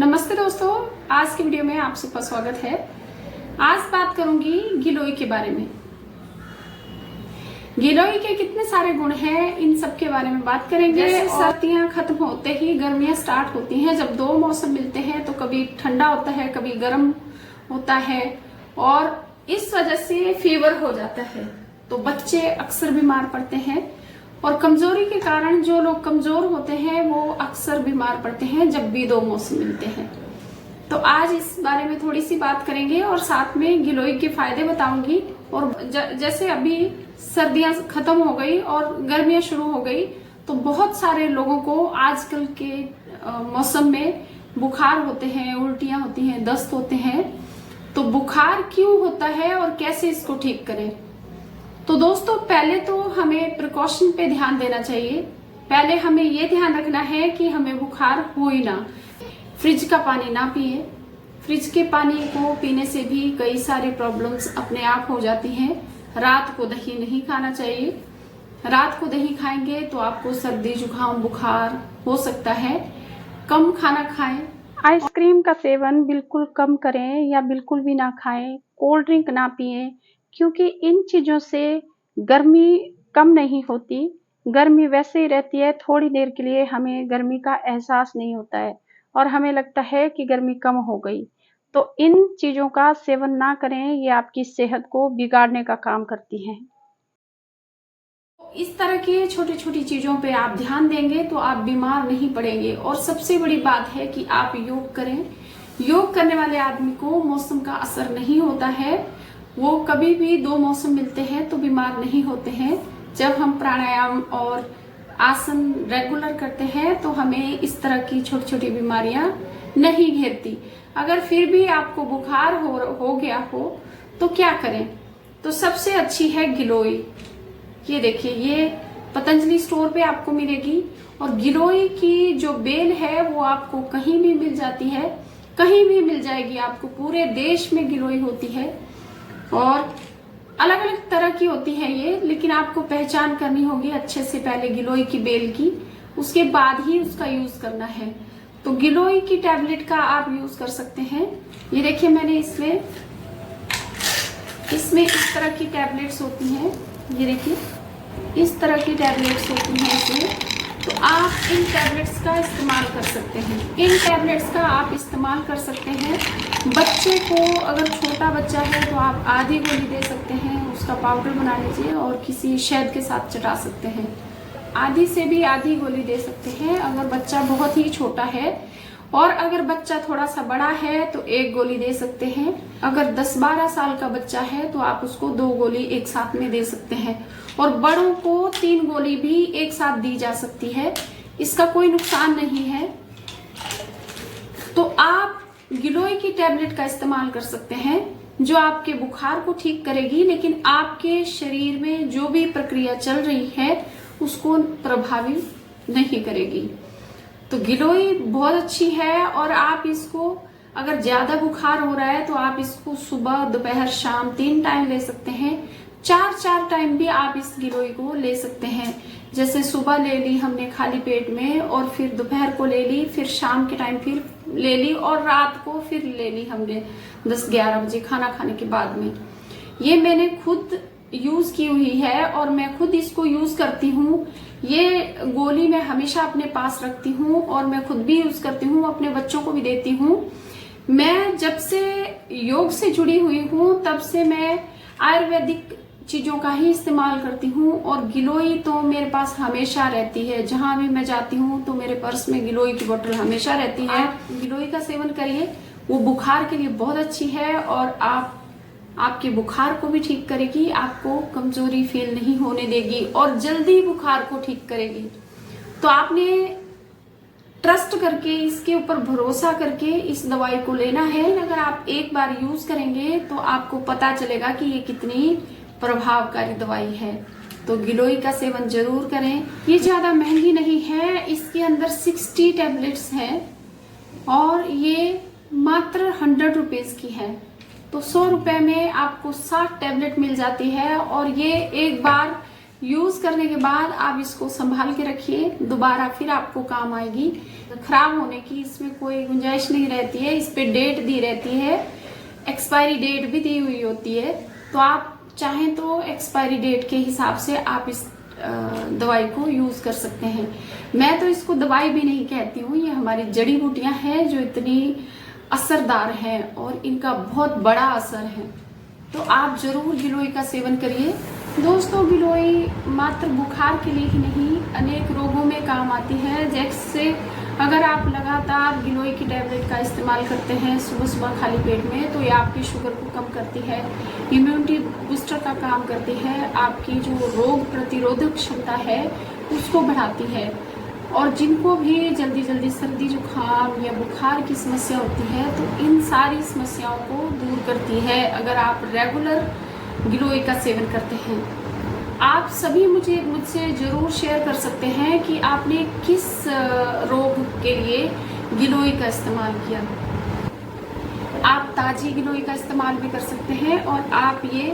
नमस्ते दोस्तों, आज की वीडियो में आप सबका स्वागत है। आज बात करूंगी गिलोय के बारे में। गिलोय के कितने सारे गुण हैं, इन सब के बारे में बात करेंगे। सर्दियां खत्म होते ही गर्मियां स्टार्ट होती हैं। जब दो मौसम मिलते हैं तो कभी ठंडा होता है, कभी गर्म होता है और इस वजह से फीवर हो जाता है। तो बच्चे अक्सर बीमार पड़ते हैं और कमजोरी के कारण जो लोग कमजोर होते हैं वो अक्सर बीमार पड़ते हैं जब भी दो मौसम मिलते हैं। तो आज इस बारे में थोड़ी सी बात करेंगे और साथ में गिलोय के फायदे बताऊंगी। और जैसे अभी सर्दियां खत्म हो गई और गर्मियां शुरू हो गई तो बहुत सारे लोगों को आजकल के मौसम में बुखार होते हैं, उल्टियां होती हैं, दस्त होते हैं। तो बुखार क्यों होता है और कैसे इसको ठीक करें? तो दोस्तों, पहले तो हमें प्रिकॉशन पे ध्यान देना चाहिए। पहले हमें ये ध्यान रखना है कि हमें बुखार हो ही ना। फ्रिज का पानी ना पिए। फ्रिज के पानी को पीने से भी कई सारी प्रॉब्लम्स अपने आप हो जाती हैं। रात को दही नहीं खाना चाहिए। रात को दही खाएंगे तो आपको सर्दी, जुकाम, बुखार हो सकता है। कम खाना खाएं। आइसक्रीम का सेवन बिल्कुल कम करें या बिल्कुल भी ना खाएं। कोल्ड ड्रिंक ना पिएं, क्योंकि इन चीजों से गर्मी कम नहीं होती। गर्मी वैसे ही रहती है, थोड़ी देर के लिए हमें गर्मी का एहसास नहीं होता है और हमें लगता है कि गर्मी कम हो गई। तो इन चीजों का सेवन ना करें, ये आपकी सेहत को बिगाड़ने का काम करती हैं। इस तरह की छोटी छोटी चीजों पे आप ध्यान देंगे तो आप बीमार नहीं पड़ेंगे। और सबसे बड़ी बात है कि आप योग करें। योग करने वाले आदमी को मौसम का असर नहीं होता है। वो कभी भी दो मौसम मिलते हैं तो बीमार नहीं होते हैं। जब हम प्राणायाम और आसन रेगुलर करते हैं तो हमें इस तरह की छोटी छोटी बीमारियां नहीं घेरती। अगर फिर भी आपको बुखार हो गया हो तो क्या करें? तो सबसे अच्छी है गिलोय। ये देखिए, ये पतंजलि स्टोर पे आपको मिलेगी। और गिलोय की जो बेल है वो आपको कहीं भी मिल जाती है, कहीं भी मिल जाएगी आपको। पूरे देश में गिलोय होती है और अलग अलग तरह की होती है ये, लेकिन आपको पहचान करनी होगी अच्छे से पहले गिलोय की बेल की, उसके बाद ही उसका यूज करना है। तो गिलोय की टैबलेट का आप यूज कर सकते हैं। ये देखिए, मैंने इसमें इस तरह की टैबलेट्स होती हैं। ये देखिए, इस तरह की टैबलेट्स होती हैं इसमें। तो आप इन टैबलेट्स का इस्तेमाल कर सकते हैं। इन टैबलेट्स का आप इस्तेमाल कर सकते हैं। बच्चे को, अगर छोटा बच्चा है तो आप आधी गोली दे सकते हैं, उसका पाउडर बना लीजिए और किसी शहद के साथ चटा सकते हैं। आधी से भी आधी गोली दे सकते हैं अगर बच्चा बहुत ही छोटा है। और अगर बच्चा थोड़ा सा बड़ा है तो एक गोली दे सकते हैं। अगर 10-12 साल का बच्चा है तो आप उसको 2 गोली एक साथ में दे सकते हैं। और बड़ों को 3 गोली भी एक साथ दी जा सकती है, इसका कोई नुकसान नहीं है। तो आप गिलोय की टैबलेट का इस्तेमाल कर सकते हैं जो आपके बुखार को ठीक करेगी, लेकिन आपके शरीर में जो भी प्रक्रिया चल रही है उसको प्रभावित नहीं करेगी। तो गिलोय बहुत अच्छी है। और आप इसको, अगर ज्यादा बुखार हो रहा है तो आप इसको सुबह, दोपहर, शाम 3 टाइम ले सकते हैं। 4 टाइम भी आप इस गिलोय को ले सकते हैं। जैसे सुबह ले ली हमने खाली पेट में, और फिर दोपहर को ले ली, फिर शाम के टाइम फिर ले ली, और रात को फिर ले ली हमने 10-11 बजे खाना खाने के बाद में। ये मैंने खुद यूज की हुई है और मैं खुद इसको यूज करती हूँ। ये गोली मैं हमेशा अपने पास रखती हूँ और मैं खुद भी यूज करती हूँ, अपने बच्चों को भी देती हूँ। मैं जब से योग से जुड़ी हुई हूँ तब से मैं आयुर्वेदिक चीजों का ही इस्तेमाल करती हूँ। और गिलोय तो मेरे पास हमेशा रहती है। जहां भी मैं जाती हूँ तो मेरे पर्स में गिलोय की बोतल हमेशा रहती है। गिलोय का सेवन करिए, वो बुखार के लिए बहुत अच्छी है और आपके बुखार को भी ठीक करेगी, आपको कमजोरी फील नहीं होने देगी और जल्दी बुखार को ठीक करेगी। तो आपने ट्रस्ट करके, इसके ऊपर भरोसा करके इस दवाई को लेना है। अगर आप एक बार यूज करेंगे तो आपको पता चलेगा कि ये कितनी प्रभावकारी दवाई है। तो गिलोय का सेवन जरूर करें। ये ज्यादा महंगी नहीं है, इसके अंदर 60 टैबलेट्स हैं और ये मात्र 100 रुपीज की है। तो 100 रुपए में आपको 60 टैबलेट मिल जाती है। और ये एक बार यूज करने के बाद आप इसको संभाल के रखिए, दोबारा फिर आपको काम आएगी। खराब होने की इसमें कोई गुंजाइश नहीं रहती है। इस पे डेट दी रहती है, एक्सपायरी डेट भी दी हुई होती है, तो आप चाहें तो एक्सपायरी डेट के हिसाब से आप इस दवाई को यूज कर सकते हैं। मैं तो इसको दवाई भी नहीं कहती हूँ, ये हमारी जड़ी बूटियां हैं जो इतनी असरदार हैं और इनका बहुत बड़ा असर है। तो आप जरूर गिलोय का सेवन करिए। दोस्तों, गिलोय मात्र बुखार के लिए ही नहीं, अनेक रोगों में काम आती है। जैसे अगर आप लगातार गिलोय की टैबलेट का इस्तेमाल करते हैं सुबह सुबह खाली पेट में, तो ये आपकी शुगर को कम करती है, इम्यूनिटी बूस्टर का काम करती है, आपकी जो रोग प्रतिरोधक क्षमता है उसको बढ़ाती है। और जिनको भी जल्दी जल्दी सर्दी जुकाम या बुखार की समस्या होती है, तो इन सारी समस्याओं को दूर करती है अगर आप रेगुलर गिलोय का सेवन करते हैं। आप सभी मुझसे जरूर शेयर कर सकते हैं कि आपने किस रोग के लिए गिलोय का इस्तेमाल किया। आप ताजी गिलोय का इस्तेमाल भी कर सकते हैं और आप ये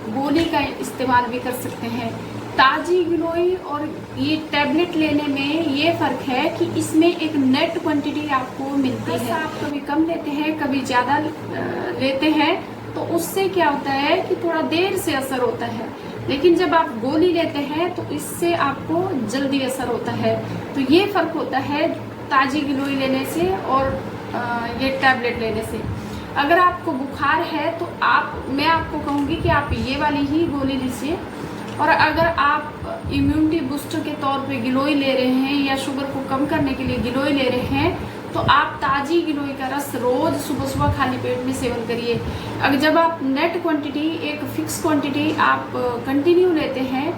गोली का इस्तेमाल भी कर सकते हैं। ताजी गिलोय और ये टैबलेट लेने में ये फर्क है कि इसमें एक नेट क्वांटिटी आपको मिलती है। आप कभी कम लेते हैं, कभी ज्यादा लेते हैं, तो उससे क्या होता है कि थोड़ा देर से असर होता है। लेकिन जब आप गोली लेते हैं तो इससे आपको जल्दी असर होता है। तो ये फर्क होता है ताजी गिलोय लेने से और ये टैबलेट लेने से। अगर आपको बुखार है तो मैं आपको कहूँगी कि आप ये वाली ही गोली लीजिए। और अगर आप इम्यूनिटी बूस्टर के तौर पे गिलोय ले रहे हैं या शुगर को कम करने के लिए गिलोय ले रहे हैं, तो आप ताजी गिलोय का रस रोज सुबह सुबह खाली पेट में सेवन करिए। अगर जब आप नेट क्वांटिटी, एक फिक्स क्वांटिटी आप कंटिन्यू लेते हैं,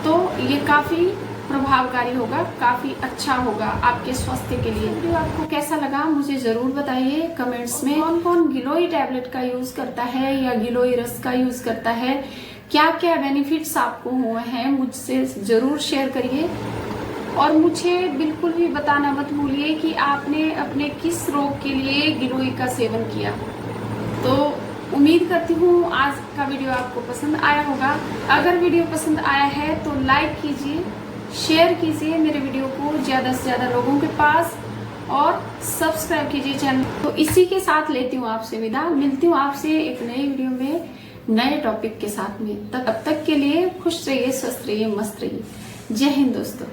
तो ये काफ़ी प्रभावकारी होगा, काफ़ी अच्छा होगा आपके स्वास्थ्य के लिए। वीडियो आपको कैसा लगा मुझे ज़रूर बताइए कमेंट्स में। कौन कौन गिलोय टैबलेट का यूज़ करता है या गिलोय रस का यूज़ करता है, क्या क्या बेनिफिट्स आपको हुए हैं, मुझसे ज़रूर शेयर करिए। और मुझे बिल्कुल भी बताना मत भूलिए कि आपने अपने किस रोग के लिए गिलोय का सेवन किया। तो उम्मीद करती हूँ आज का वीडियो आपको पसंद आया होगा। अगर वीडियो पसंद आया है तो लाइक कीजिए, शेयर कीजिए मेरे वीडियो को ज़्यादा से ज़्यादा लोगों के पास, और सब्सक्राइब कीजिए चैनल। तो इसी के साथ लेती हूँ आपसे विदा। मिलती हूँ आपसे एक नई वीडियो में नए टॉपिक के साथ में। तब तक के लिए खुश रहिए, स्वस्थ रहिए, मस्त रहिए। जय हिंद दोस्तों।